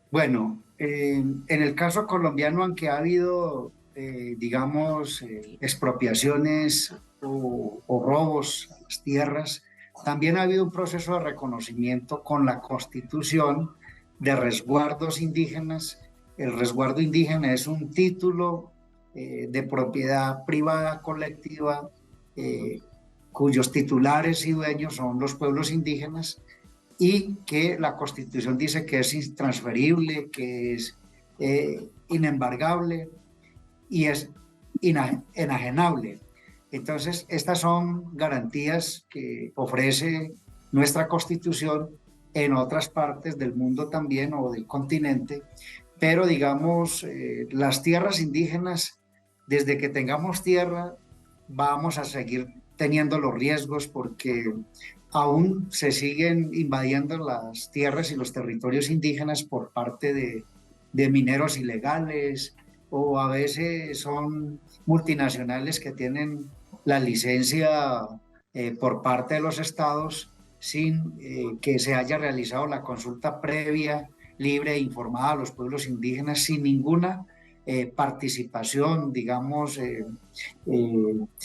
S9: Bueno, en el caso colombiano, aunque ha habido, expropiaciones o robos a las tierras, también ha habido un proceso de reconocimiento con la Constitución de resguardos indígenas. El resguardo indígena es un título de propiedad privada colectiva cuyos titulares y dueños son los pueblos indígenas, y que la Constitución dice que es intransferible, que es inembargable y es enajenable. Entonces, estas son garantías que ofrece nuestra Constitución en otras partes del mundo también o del continente, pero digamos, las tierras indígenas, desde que tengamos tierra, vamos a seguir teniendo los riesgos porque aún se siguen invadiendo las tierras y los territorios indígenas por parte de mineros ilegales, o a veces son multinacionales que tienen la licencia por parte de los estados sin que se haya realizado la consulta previa, libre e informada a los pueblos indígenas, sin ninguna participación, digamos,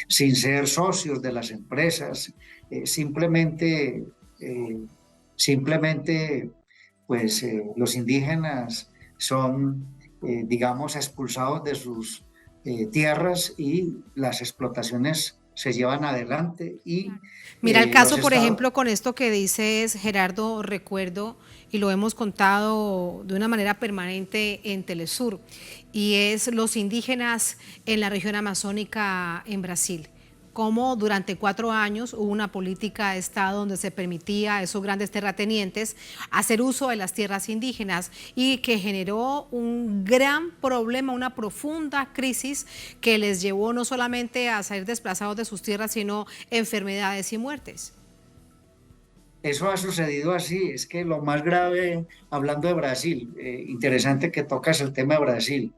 S9: sin ser socios de las empresas, simplemente, pues los indígenas son, digamos, expulsados de sus tierras y las explotaciones se llevan adelante y
S1: mira el caso, por
S9: estados...
S1: ejemplo, con esto que dices, Gerardo, recuerdo, y lo hemos contado de una manera permanente en Telesur, y es los indígenas en la región amazónica en Brasil. Cómo durante 4 años hubo una política de Estado donde se permitía a esos grandes terratenientes hacer uso de las tierras indígenas y que generó un gran problema, una profunda crisis que les llevó no solamente a salir desplazados de sus tierras, sino enfermedades y muertes.
S9: Eso ha sucedido así, es que lo más grave, hablando de Brasil, interesante que tocas el tema de Brasil.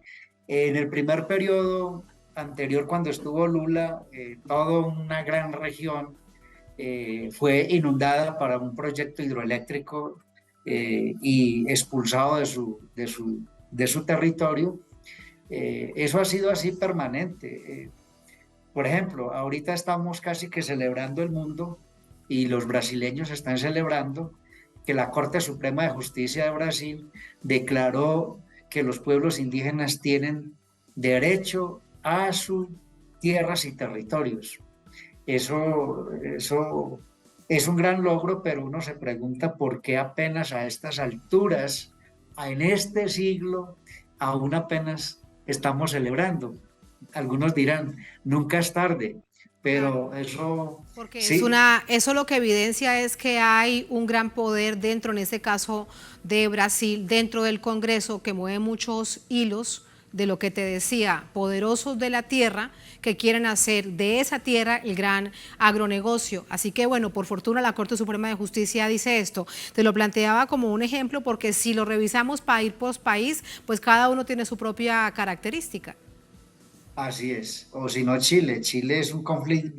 S9: En el primer periodo anterior, cuando estuvo Lula, toda una gran región fue inundada para un proyecto hidroeléctrico y expulsado de su territorio. Eso ha sido así permanente. Por ejemplo, ahorita estamos casi que celebrando el mundo y los brasileños están celebrando que la Corte Suprema de Justicia de Brasil declaró que los pueblos indígenas tienen derecho a sus tierras y territorios. Eso es un gran logro, pero uno se pregunta por qué apenas a estas alturas, en este siglo, aún apenas estamos celebrando. Algunos dirán, nunca es tarde, pero eso...
S1: Porque
S9: sí.
S1: eso lo que evidencia es que hay un gran poder dentro, en este caso de Brasil, dentro del Congreso, que mueve muchos hilos de lo que te decía, poderosos de la tierra que quieren hacer de esa tierra el gran agronegocio. Así que bueno, por fortuna la Corte Suprema de Justicia dice esto. Te lo planteaba como un ejemplo porque si lo revisamos país por país, pues cada uno tiene su propia característica.
S9: Así es, o si no Chile. Chile es un conflicto,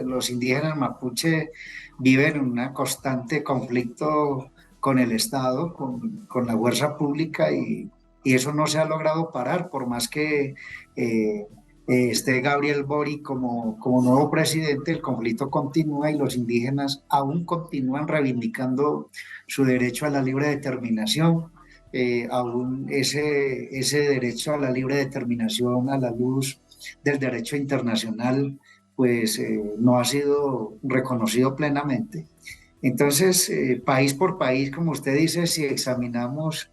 S9: los indígenas mapuche viven en un constante conflicto con el Estado, con la fuerza pública y eso no se ha logrado parar, por más que esté Gabriel Boric como nuevo presidente, el conflicto continúa y los indígenas aún continúan reivindicando su derecho a la libre determinación. Aún ese derecho a la libre determinación a la luz del derecho internacional pues no ha sido reconocido plenamente. Entonces, país por país, como usted dice, si examinamos,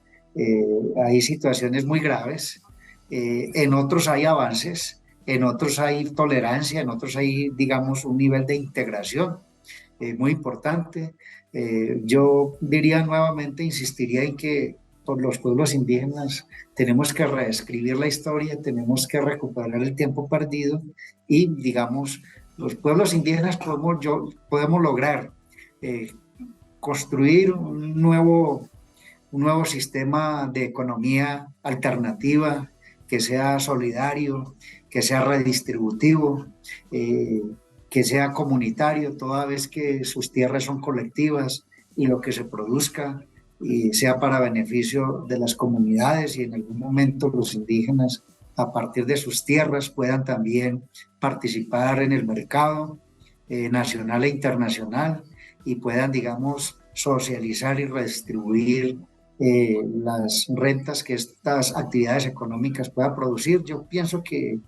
S9: hay situaciones muy graves, en otros hay avances, en otros hay tolerancia, en otros hay, digamos, un nivel de integración muy importante. Yo diría nuevamente, insistiría en que por los pueblos indígenas tenemos que reescribir la historia, tenemos que recuperar el tiempo perdido y, digamos, los pueblos indígenas podemos lograr construir un nuevo sistema de economía alternativa que sea solidario, que sea redistributivo, que sea comunitario, toda vez que sus tierras son colectivas y lo que se produzca y sea para beneficio de las comunidades y en algún momento los indígenas a partir de sus tierras puedan también participar en el mercado nacional e internacional y puedan, digamos, socializar y redistribuir las rentas que estas actividades económicas puedan producir. Yo pienso que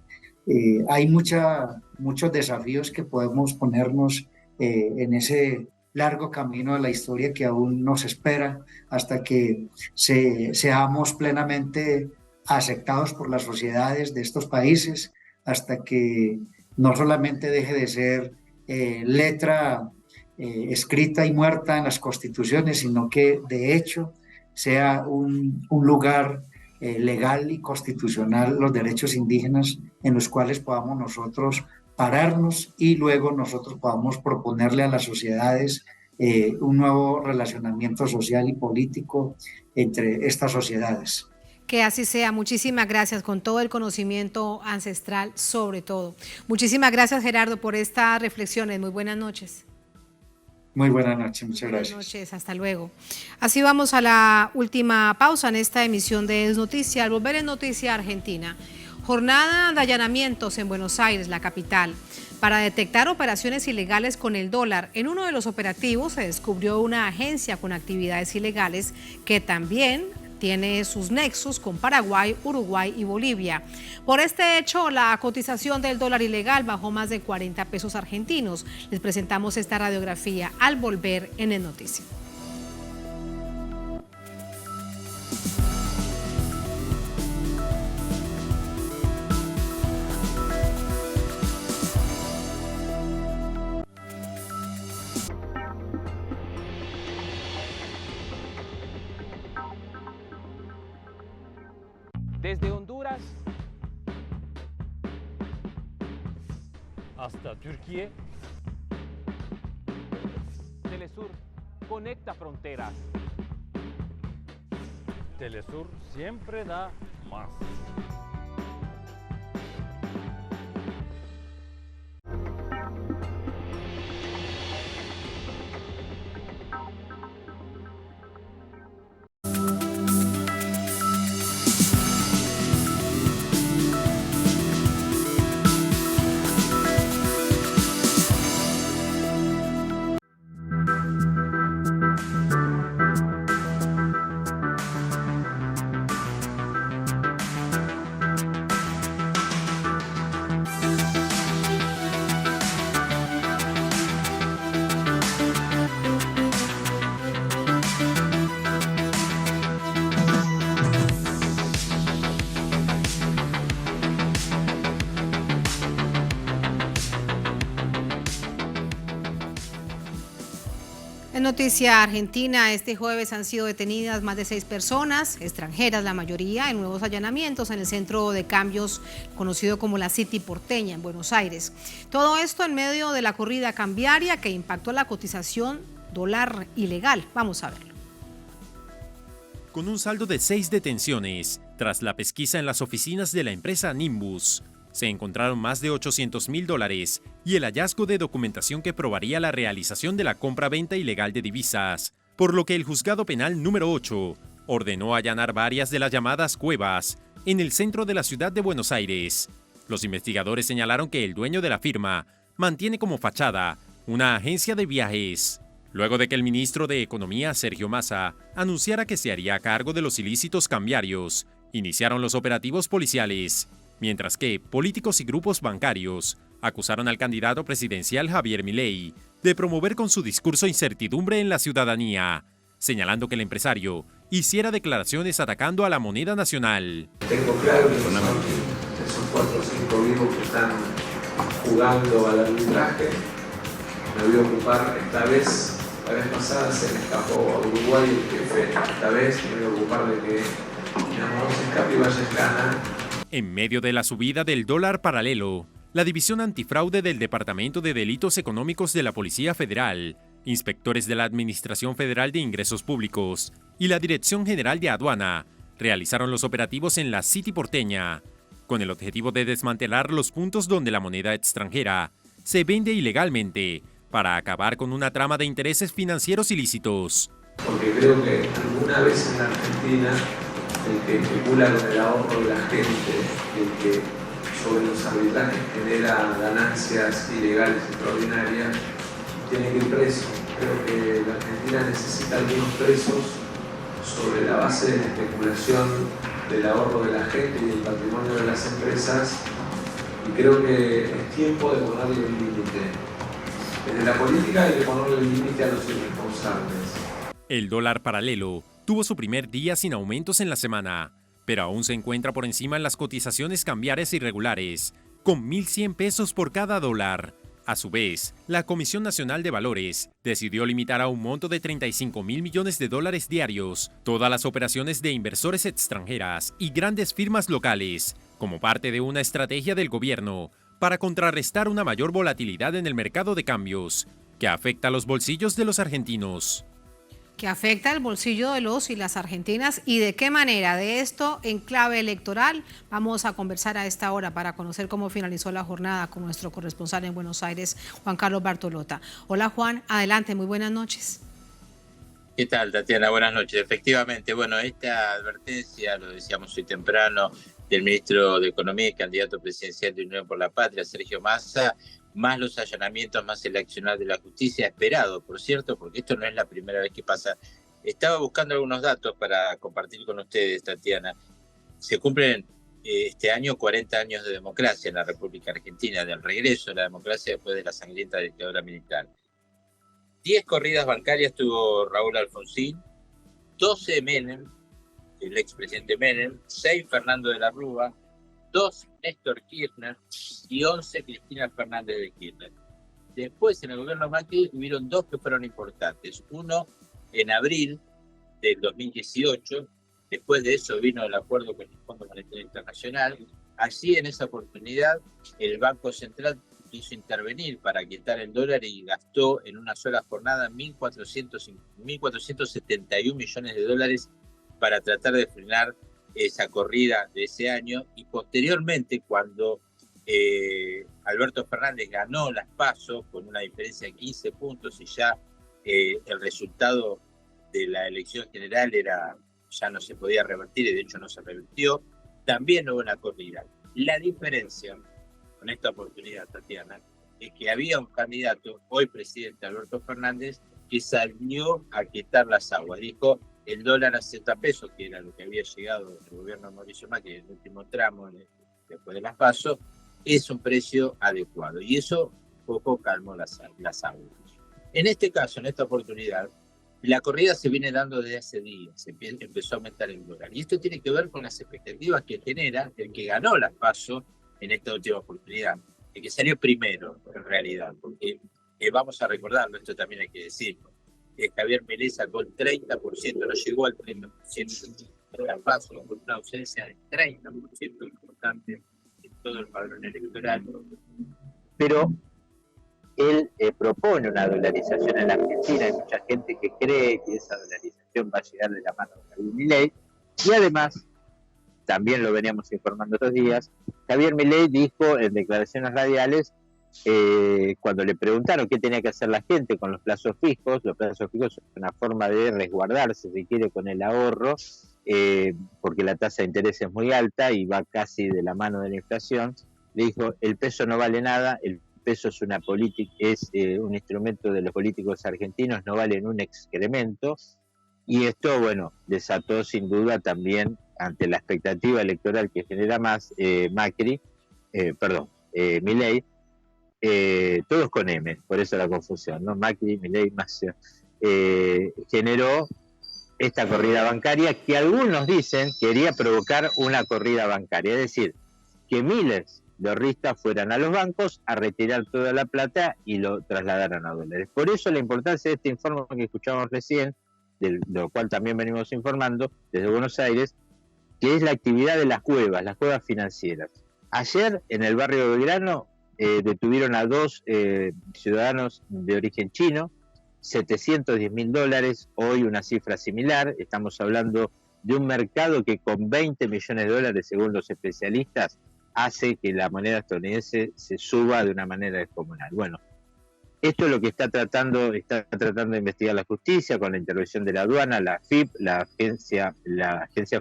S9: hay muchos desafíos que podemos ponernos en ese largo camino de la historia que aún nos espera hasta que seamos plenamente aceptados por las sociedades de estos países, hasta que no solamente deje de ser letra escrita y muerta en las constituciones, sino que de hecho sea un lugar legal y constitucional los derechos indígenas en los cuales podamos nosotros pararnos y luego nosotros podamos proponerle a las sociedades un nuevo relacionamiento social y político entre estas sociedades.
S1: Que así sea. Muchísimas gracias, con todo el conocimiento ancestral sobre todo. Muchísimas gracias, Gerardo, por estas reflexiones. Muy buenas noches.
S9: Muy buenas noches, muchas gracias.
S1: Buenas noches, hasta luego. Así vamos a la última pausa en esta emisión de Es Noticia. Al volver en Noticia Argentina, jornada de allanamientos en Buenos Aires, la capital, para detectar operaciones ilegales con el dólar. En uno de los operativos se descubrió una agencia con actividades ilegales que también tiene sus nexos con Paraguay, Uruguay y Bolivia. Por este hecho, la cotización del dólar ilegal bajó más de 40 pesos argentinos. Les presentamos esta radiografía al volver en El Noticia.
S10: Desde Honduras hasta Turquía, Telesur conecta fronteras. Telesur siempre da más. En Noticia Argentina, este jueves han sido detenidas más de 6 personas, extranjeras la mayoría, en nuevos allanamientos en el centro de cambios conocido como la City Porteña en Buenos Aires. Todo esto en medio de la corrida cambiaria que impactó la cotización dólar ilegal. Vamos a verlo.
S2: Con un saldo de 6 detenciones, tras la pesquisa en las oficinas de la empresa Nimbus, se encontraron más de $800.000 y el hallazgo de documentación que probaría la realización de la compra-venta ilegal de divisas, por lo que el Juzgado Penal número 8 ordenó allanar varias de las llamadas cuevas en el centro de la ciudad de Buenos Aires. Los investigadores señalaron que el dueño de la firma mantiene como fachada una agencia de viajes, luego de que el ministro de Economía, Sergio Massa, anunciara que se haría cargo de los ilícitos cambiarios. Iniciaron los operativos policiales, mientras que políticos y grupos bancarios acusaron al candidato presidencial Javier Milei de promover con su discurso incertidumbre en la ciudadanía, señalando que el empresario hiciera declaraciones atacando a la moneda nacional.
S11: Tengo claro que son esos 4 o 5 vivos que están jugando al arbitraje. Me voy a ocupar esta vez, la vez pasada se me escapó a Uruguay el jefe, esta vez me voy a ocupar de que no se escape y vaya a ganar.
S2: En medio de la subida del dólar paralelo, la División Antifraude del Departamento de Delitos Económicos de la Policía Federal, inspectores de la Administración Federal de Ingresos Públicos y la Dirección General de Aduana realizaron los operativos en la City Porteña, con el objetivo de desmantelar los puntos donde la moneda extranjera se vende ilegalmente para acabar con una trama de intereses financieros ilícitos.
S11: Porque creo que alguna vez en la Argentina el que especula con el ahorro de la gente, el que sobre los arbitrajes genera ganancias ilegales extraordinarias, tiene que ir preso. Creo que la Argentina necesita algunos presos sobre la base de la especulación del ahorro de la gente y del patrimonio de las empresas, y creo que es tiempo de ponerle un límite. Desde la política hay que ponerle el límite a los irresponsables.
S2: El dólar paralelo tuvo su primer día sin aumentos en la semana, pero aún se encuentra por encima en las cotizaciones cambiarias irregulares, con 1.100 pesos por cada dólar, A su vez, la Comisión Nacional de Valores decidió limitar a un monto de 35.000 millones de dólares diarios todas las operaciones de inversores extranjeras y grandes firmas locales, como parte de una estrategia del gobierno para contrarrestar una mayor volatilidad en el mercado de cambios, que afecta a los bolsillos de los argentinos.
S1: Que afecta el bolsillo de los y las argentinas y de qué manera. De esto en clave electoral vamos a conversar a esta hora para conocer cómo finalizó la jornada con nuestro corresponsal en Buenos Aires, Juan Carlos Bartolota. Hola Juan, adelante, muy buenas noches.
S12: ¿Qué tal, Tatiana? Buenas noches. Efectivamente, bueno, esta advertencia, lo decíamos hoy temprano, del ministro de Economía y candidato presidencial de Unión por la Patria, Sergio Massa, más los allanamientos, más el accionar de la justicia, esperado, por cierto, porque esto no es la primera vez que pasa. Estaba buscando algunos datos para compartir con ustedes, Tatiana. Se cumplen este año 40 años de democracia en la República Argentina, del regreso de la democracia después de la sangrienta dictadura militar. 10 corridas bancarias tuvo Raúl Alfonsín, 12 Menem, el expresidente Menem, 6 Fernando de la Rúa, 2 Néstor Kirchner y 11 Cristina Fernández de Kirchner. Después, en el gobierno Macri, hubieron 2 que fueron importantes. Uno en abril del 2018, después de eso vino el acuerdo con el Fondo Monetario Internacional. Allí, en esa oportunidad, el Banco Central quiso intervenir para quitar el dólar y gastó en una sola jornada 1.471 millones de dólares para tratar de frenar esa corrida de ese año. Y posteriormente, cuando Alberto Fernández ganó las PASO con una diferencia de 15 puntos y ya el resultado de la elección general ya no se podía revertir y de hecho no se revirtió, también hubo una corrida. La diferencia con esta oportunidad, Tatiana, es que había un candidato, hoy presidente Alberto Fernández, que salió a quitar las aguas. Dijo, el dólar a 60 pesos, que era lo que había llegado del gobierno de Mauricio Macri en el último tramo, después de las PASO, es un precio adecuado. Y eso poco calmó las aguas. En este caso, en esta oportunidad, la corrida se viene dando desde hace días, empezó a aumentar el dólar. Y esto tiene que ver con las expectativas que genera el que ganó las PASO en esta última oportunidad, el que salió primero, en realidad, porque vamos a recordarlo, esto también hay que decirlo. Javier Milei sacó el 30%, no llegó al 30% de la PASO, con una ausencia del 30% importante en todo el padrón electoral. Pero él propone una dolarización en la Argentina, hay mucha gente que cree que esa dolarización va a llegar de la mano de Javier Milei, y además, también lo veníamos informando estos días, Javier Milei dijo en declaraciones radiales, cuando le preguntaron qué tenía que hacer la gente con los plazos fijos son una forma de resguardarse, si quiere, con el ahorro, porque la tasa de interés es muy alta y va casi de la mano de la inflación. Le dijo, el peso no vale nada, el peso es una política, es un instrumento de los políticos argentinos, no valen un excremento, y esto, bueno, desató sin duda también, ante la expectativa electoral que genera más Milei, todos con M, por eso la confusión, ¿no? Macri, Milei, Massa, generó esta corrida bancaria que algunos dicen quería provocar una corrida bancaria, es decir, que miles de ahorristas fueran a los bancos a retirar toda la plata y lo trasladaran a dólares. Por eso la importancia de este informe que escuchamos recién, de lo cual también venimos informando desde Buenos Aires, que es la actividad de las cuevas financieras. Ayer en el barrio de Belgrano detuvieron a 2 ciudadanos de origen chino, $710.000, hoy una cifra similar. Estamos hablando de un mercado que con 20 millones de dólares, según los especialistas, hace que la moneda estadounidense se suba de una manera descomunal. Bueno, esto es lo que está tratando de investigar la justicia con la intervención de la aduana, la AFIP, la Agencia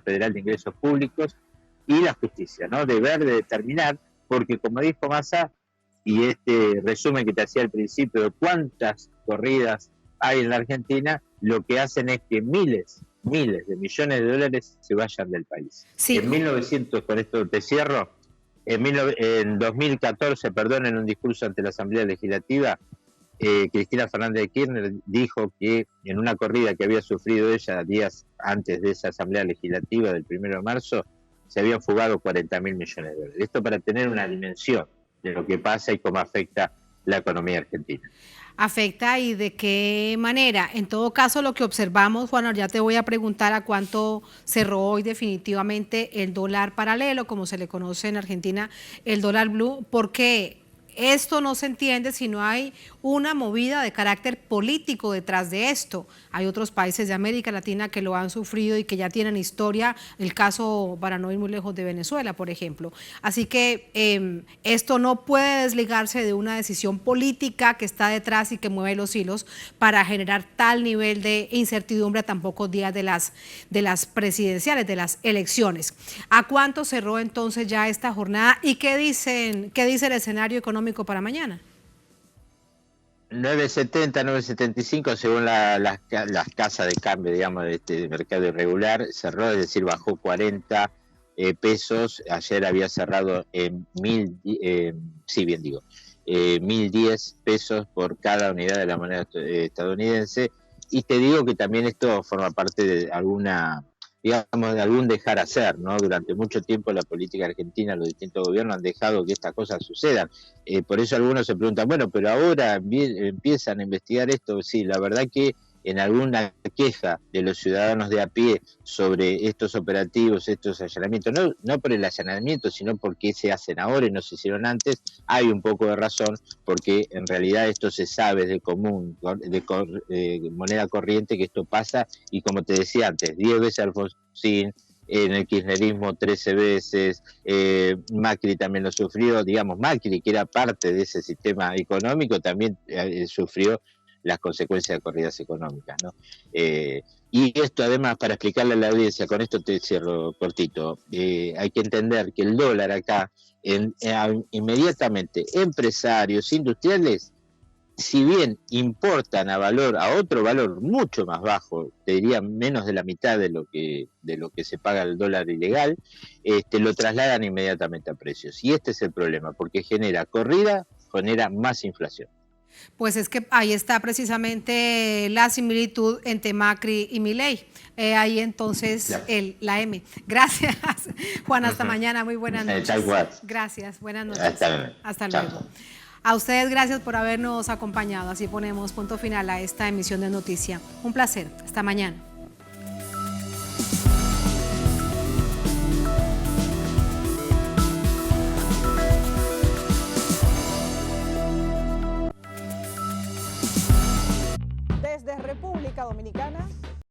S12: Federal de Ingresos Públicos y la justicia, ¿no? De determinar, porque como dijo Massa, y este resumen que te hacía al principio de cuántas corridas hay en la Argentina, lo que hacen es que miles de millones de dólares se vayan del país. Sí. En 1900, con esto te cierro, en 2014, en un discurso ante la Asamblea Legislativa, Cristina Fernández de Kirchner dijo que en una corrida que había sufrido ella días antes de esa Asamblea Legislativa del 1 de marzo, se habían fugado 40.000 millones de dólares. Esto para tener una dimensión de lo que pasa y cómo afecta la economía argentina.
S10: ¿Afecta y de qué manera? En todo caso, lo que observamos, Juan, ya te voy a preguntar a cuánto cerró hoy definitivamente el dólar paralelo, como se le conoce en Argentina, el dólar blue, porque esto no se entiende si no hay una movida de carácter político detrás de esto. Hay otros países de América Latina que lo han sufrido y que ya tienen historia, el caso, para no ir muy lejos, de Venezuela, por ejemplo. Así que esto no puede desligarse de una decisión política que está detrás y que mueve los hilos para generar tal nivel de incertidumbre a tan pocos días de las presidenciales, de las elecciones. ¿A cuánto cerró entonces ya esta jornada y qué dice el escenario económico para mañana?
S12: 9.70, 9.75 según las casas de cambio, digamos, de este mercado irregular, cerró, es decir, bajó 40 pesos. Ayer había cerrado en 1.010 pesos por cada unidad de la moneda estadounidense. Y te digo que también esto forma parte de algún dejar hacer, ¿no? Durante mucho tiempo la política argentina, los distintos gobiernos han dejado que estas cosas sucedan. Por eso algunos se preguntan, bueno, pero ahora empiezan a investigar esto. Sí, la verdad que en alguna queja de los ciudadanos de a pie sobre estos operativos, estos allanamientos, no por el allanamiento, sino porque se hacen ahora y no se hicieron antes, hay un poco de razón, porque en realidad esto se sabe de moneda corriente que esto pasa, y como te decía antes, 10 veces Alfonsín, en el kirchnerismo 13 veces, Macri también lo sufrió, digamos, Macri, que era parte de ese sistema económico, también sufrió las consecuencias de corridas económicas, ¿no? Y esto además, para explicarle a la audiencia, con esto te cierro cortito, hay que entender que el dólar acá, inmediatamente, empresarios, industriales, si bien importan a otro valor mucho más bajo, te diría menos de la mitad de lo que se paga el dólar ilegal, lo trasladan inmediatamente a precios. Y este es el problema, porque genera corrida, genera más inflación.
S10: Pues es que ahí está precisamente la similitud entre Macri y Milei. Ahí entonces la M. Gracias, Juan, hasta mañana, muy buenas noches. Gracias, buenas noches. Hasta luego. A ustedes gracias por habernos acompañado. Así ponemos punto final a esta emisión de Noticia. Un placer, hasta mañana.
S13: Desde República Dominicana.